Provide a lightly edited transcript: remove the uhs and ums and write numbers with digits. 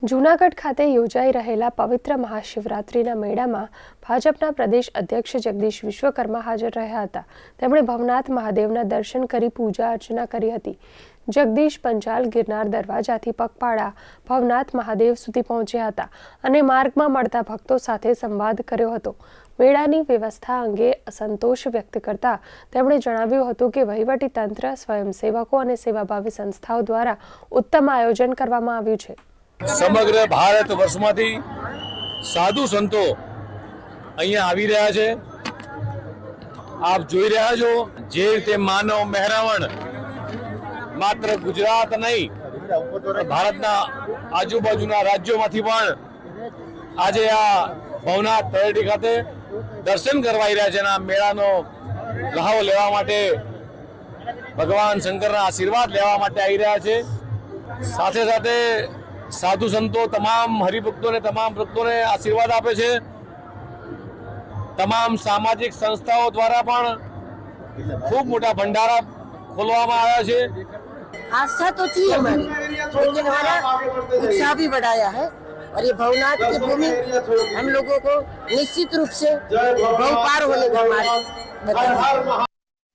જૂનાગઢ ખાતે યોજાઈ રહેલા પવિત્ર મહાશિવરાત્રિના મેળામાં ભાજપના પ્રદેશ અધ્યક્ષ જગદીશ વિશ્વકર્મા હાજર રહ્યા હતા। તેમણે ભવનાથ મહાદેવના દર્શન કરી પૂજા અર્ચના કરી હતી। જગદીશ પંચાલ ગિરનાર દરવાજાથી પગપાળા ભવનાથ મહાદેવ સુધી પહોંચ્યા હતા અને માર્ગમાં મળતા ભક્તો સાથે સંવાદ કર્યો હતો। મેળાની વ્યવસ્થા અંગે અસંતોષ વ્યક્ત કરતા તેમણે જણાવ્યું હતું કે વહીવટી તંત્ર, સ્વયંસેવકો અને સેવાભાવી સંસ્થાઓ દ્વારા ઉત્તમ આયોજન કરવામાં આવ્યું છે। સમગ્ર ભારત વર્ષમાંથી સાધુ સંતો અહીંયા આવી રહ્યા છે। આપ જોઈ રહ્યા છો જે રીતે માનવ મહેરામણ માત્ર ગુજરાત નહીં ભારતના આજુબાજુના રાજ્યોમાંથી પણ આજે આ ભવનાથ તળેટી ખાતે દર્શન કરવા આવી રહ્યા છે અને આ મેળાનો લહાવો લેવા માટે ભગવાન શંકરના આશીર્વાદ લેવા માટે આવી રહ્યા છે। સાથે સાથે साधु संतो तमाम हरिभक्तों ने तमाम भक्तों ने आशीर्वाद आपे छे। तमाम सामाजिक संस्थाओं द्वारा पण खूब मोटा भंडारा खोलवामां आव्या छे। आस्था तो थी हमारी, लेकिन हमारा उत्साह भी बढ़ाया है और ये भवनाथ की भूमि हम लोगों को निश्चित रूप से भवपार होने का मार्ग बताया।